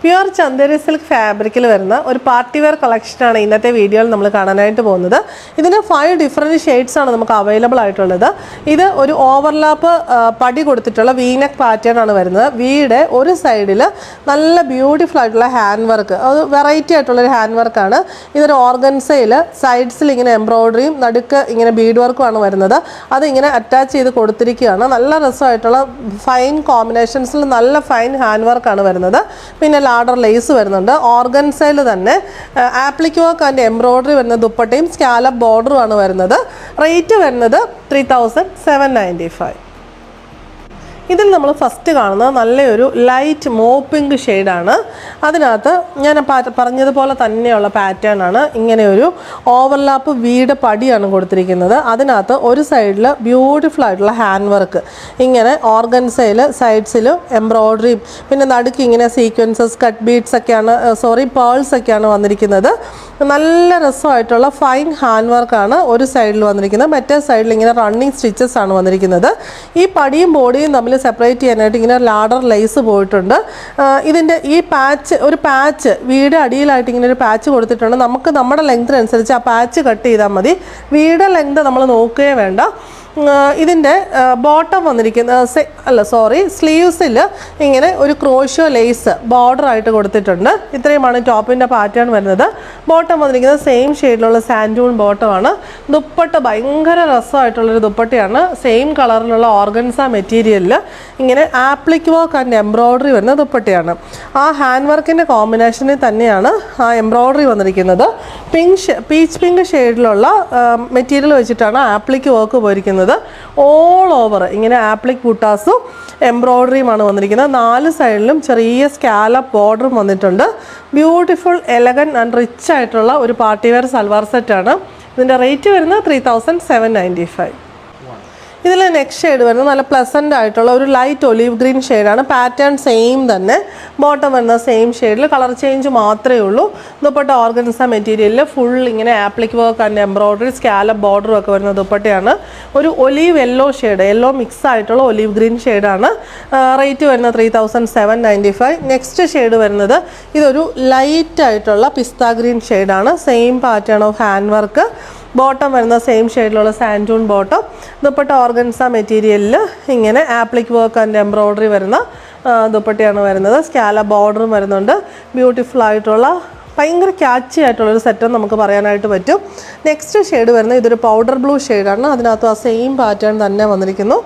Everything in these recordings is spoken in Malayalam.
പ്യുവർ ചന്ദേരി സിൽക്ക് ഫാബ്രിക്കിൽ വരുന്ന ഒരു പാർട്ടി വെയർ കളക്ഷനാണ് ഇന്നത്തെ വീഡിയോയിൽ നമ്മൾ കാണാനായിട്ട് പോകുന്നത്. ഇതിന് 5 ഡിഫറെൻറ്റ് ഷെയ്ഡ്സ് ആണ് നമുക്ക് അവൈലബിൾ ആയിട്ടുള്ളത്. ഇത് ഒരു ഓവർലാപ്പ് പടി കൊടുത്തിട്ടുള്ള വീനെക്ക് പാറ്റേൺ ആണ് വരുന്നത്. വീയുടെ ഒരു സൈഡിൽ നല്ല ബ്യൂട്ടിഫുൾ ആയിട്ടുള്ള ഹാൻഡ് വർക്ക്, അത് വെറൈറ്റി ആയിട്ടുള്ളൊരു ഹാൻഡ് വർക്കാണ്. ഇതൊരു ഓർഗൻസയിൽ സൈഡ്സിൽ ഇങ്ങനെ എംബ്രോയ്ഡറിയും നടുക്ക് ഇങ്ങനെ ബീഡ് വർക്കുമാണ് വരുന്നത്. അത് ഇങ്ങനെ അറ്റാച്ച് ചെയ്ത് കൊടുത്തിരിക്കുകയാണ്. നല്ല രസമായിട്ടുള്ള ഫൈൻ കോമ്പിനേഷൻസിൽ നല്ല ഫൈൻ ഹാൻഡ് വർക്കാണ് വരുന്നത്. പിന്നെ ലാഡർ ലേസ് വരുന്നുണ്ട്. ഓർഗൻസയിൽ തന്നെ ആപ്ലിക് വർക്ക് ആൻഡ് എംബ്രോയ്ഡറി വരുന്ന ദുപ്പട്ടയും സ്കാലപ്പ് ബോർഡറുമാണ് വരുന്നത്. റേറ്റ് വരുന്നത് 3795. ഇതിൽ നമ്മൾ ഫസ്റ്റ് കാണുന്നത് നല്ലൊരു ലൈറ്റ് മോപ്പിങ്ക് ഷെയ്ഡാണ്. അതിനകത്ത് ഞാൻ പറഞ്ഞതുപോലെ തന്നെയുള്ള പാറ്റേൺ ആണ്. ഇങ്ങനെയൊരു ഓവർലാപ്പ് വീട് പടിയാണ് കൊടുത്തിരിക്കുന്നത്. അതിനകത്ത് ഒരു സൈഡിൽ ബ്യൂട്ടിഫുൾ ആയിട്ടുള്ള ഹാൻഡ് വർക്ക്, ഇങ്ങനെ ഓർഗൻസയിൽ സൈഡ്സിലും എംബ്രോയ്ഡറിയും പിന്നെ നടുക്ക് ഇങ്ങനെ സീക്വൻസസ് കട്ട് ബീഡ്സ് ഒക്കെയാണ്, പേൾസ് ഒക്കെയാണ് വന്നിരിക്കുന്നത്. നല്ല രസമായിട്ടുള്ള ഫൈൻ ഹാൻഡ് വർക്കാണ് ഒരു സൈഡിൽ വന്നിരിക്കുന്നത്. മറ്റേ സൈഡിൽ ഇങ്ങനെ റണ്ണിങ് സ്റ്റിച്ചസ് ആണ് വന്നിരിക്കുന്നത്. ഈ പടിയും ബോഡിയും തമ്മിൽ സെപ്പറേറ്റ് ചെയ്യാനായിട്ട് ഇങ്ങനെ ലാഡർ ലേസ് പോയിട്ടുണ്ട്. ഇതിൻ്റെ ഈ പാച്ച് വീട് അടിയിലായിട്ട് ഇങ്ങനെ ഒരു പാച്ച് കൊടുത്തിട്ടുണ്ട്. നമുക്ക് നമ്മുടെ ലെങ്തിനനുസരിച്ച് ആ പാച്ച് കട്ട് ചെയ്താൽ മതി. വീട് ലെങ്ത് നമ്മൾ നോക്കുകയേ വേണ്ട. ഇതിൻ്റെ ബോട്ടം സ്ലീവ്സിൽ ഇങ്ങനെ ഒരു ക്രോഷ്യോ ലേസ് ബോർഡറായിട്ട് കൊടുത്തിട്ടുണ്ട്. ഇത്രയുമാണ് ടോപ്പിൻ്റെ പാറ്റേൺ വരുന്നത്. ബോട്ടം വന്നിരിക്കുന്നത് സെയിം ഷെയ്ഡിലുള്ള സാൻഡൂൺ ബോട്ടമാണ്. ദുപ്പട്ട ഭയങ്കര രസമായിട്ടുള്ളൊരു ദുപ്പട്ടയാണ്. സെയിം കളറിലുള്ള ഓർഗൻസ മെറ്റീരിയലിൽ ഇങ്ങനെ ആപ്ലിക് വർക്ക് ആൻഡ് എംബ്രോയ്ഡറി വരുന്ന ദുപ്പട്ടയാണ്. ആ ഹാൻഡ് വർക്കിൻ്റെ കോമ്പിനേഷനിൽ തന്നെയാണ് ആ എംബ്രോയ്ഡറി വന്നിരിക്കുന്നത്. പീച്ച് പിങ്ക് ഷെയ്ഡിലുള്ള മെറ്റീരിയൽ വെച്ചിട്ടാണ് ആപ്ലിക് വർക്ക് പോയിരിക്കുന്നത്. ഓൾ ഓവർ ഇങ്ങനെ ആപ്ലിക് ബുട്ടാസും എംബ്രോയ്ഡറിയുമാണ് വന്നിരിക്കുന്നത്. 4 സൈഡിലും ചെറിയ സ്കാലപ്പ് ബോർഡറും വന്നിട്ടുണ്ട്. ബ്യൂട്ടിഫുൾ എലഗൻ ആൻഡ് റിച്ച് ആയിട്ടുള്ള ഒരു പാർട്ടി വെയർ സൽവാർ സെറ്റാണ്. ഇതിൻ്റെ റേറ്റ് വരുന്നത് 3795. ഇതിൽ നെക്സ്റ്റ് ഷെയ്ഡ് വരുന്നത് നല്ല പ്ലസൻ്റ് ആയിട്ടുള്ള ഒരു ലൈറ്റ് ഒലീവ് ഗ്രീൻ ഷെയ്ഡാണ്. പാറ്റേൺ സെയിം തന്നെ. ബോട്ടം വരുന്ന സെയിം ഷെയ്ഡിൽ, കളർ ചേഞ്ച് മാത്രമേ ഉള്ളൂ. ദുപ്പട്ട ഓർഗൻസ മെറ്റീരിയലിൽ ഫുൾ ഇങ്ങനെ applique work and embroidery scallop ബോർഡറും ഒക്കെ വരുന്ന ദുപ്പട്ടയാണ്. ഒരു olive yellow shade, yellow mix ആയിട്ടുള്ള ഒലീവ് ഗ്രീൻ ഷെയ്ഡാണ്. റേറ്റ് വരുന്നത് 3795. നെക്സ്റ്റ് ഷെയ്ഡ് വരുന്നത് ഇതൊരു ലൈറ്റ് ആയിട്ടുള്ള പിസ്ത ഗ്രീൻ ഷെയ്ഡാണ്. Same pattern of hand work. Bottom വരുന്ന സെയിം ഷെയ്ഡിലുള്ള സാൻഡൂൺ ബോട്ടം. ദുപ്പട്ട ഓർഗൻസ മെറ്റീരിയലിൽ ഇങ്ങനെ ആപ്ലിക് വർക്ക് ആൻഡ് എംബ്രോയ്ഡറി വരുന്ന ദുപ്പട്ടയാണ് വരുന്നത്. സ്കാലപ്പ് ബോർഡറും വരുന്നുണ്ട്. ബ്യൂട്ടിഫുൾ ആയിട്ടുള്ള ഭയങ്കര ക്യാച്ചി ആയിട്ടുള്ളൊരു സെറ്റും നമുക്ക് പറയാനായിട്ട് പറ്റും. നെക്സ്റ്റ് ഷെയ്ഡ് വരുന്നത് ഇതൊരു പൗഡർ ബ്ലൂ ഷെയ്ഡാണ്. അതിനകത്ത് ആ സെയിം പാറ്റേൺ തന്നെ വന്നിരിക്കുന്നു.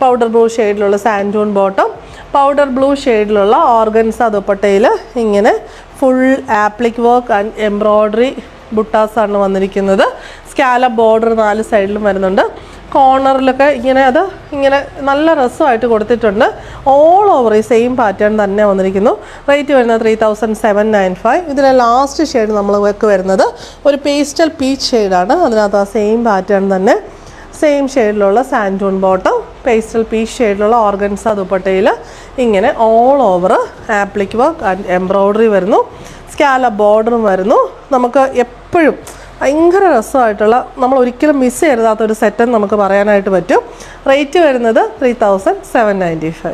പൗഡർ ബ്ലൂ ഷെയ്ഡിലുള്ള സാൻഡൂൺ ബോട്ടം, പൗഡർ ബ്ലൂ ഷെയ്ഡിലുള്ള ഓർഗൻസ ദുപ്പട്ടയിൽ ഇങ്ങനെ full applique work and embroidery ബുട്ടാസാണ് വന്നിരിക്കുന്നത്. സ്കാലപ്പ് ബോർഡർ 4 സൈഡിലും വരുന്നുണ്ട്. കോർണറിലൊക്കെ ഇങ്ങനെ നല്ല രസമായിട്ട് കൊടുത്തിട്ടുണ്ട്. ഓൾ ഓവർ ഈ സെയിം പാറ്റേൺ തന്നെ വന്നിരിക്കുന്നു. റേറ്റ് വരുന്നത് 3795. ഇതിലെ ലാസ്റ്റ് ഷെയ്ഡ് നമ്മൾ വരുന്നത് ഒരു പേസ്റ്റൽ പീച്ച് ഷെയ്ഡാണ്. അതിനകത്ത് ആ സെയിം പാറ്റേൺ തന്നെ, സെയിം ഷെയ്ഡിലുള്ള സാൻഡൂൺ ബോട്ടം, പേസ്റ്റൽ പീച്ച് ഷെയ്ഡിലുള്ള ഓർഗൻസ ദുപ്പട്ടയിൽ ഇങ്ങനെ all over applique work and embroidery വരുന്നു. സ്കാലപ്പ് ബോർഡറും വരുന്നു. നമുക്ക് എപ്പോഴും ഭയങ്കര രസമായിട്ടുള്ള, നമ്മൾ ഒരിക്കലും മിസ് ചെയ്യരുതാത്തൊരു സെറ്റെന്ന് നമുക്ക് പറയാനായിട്ട് പറ്റും. റേറ്റ് വരുന്നത് 3795.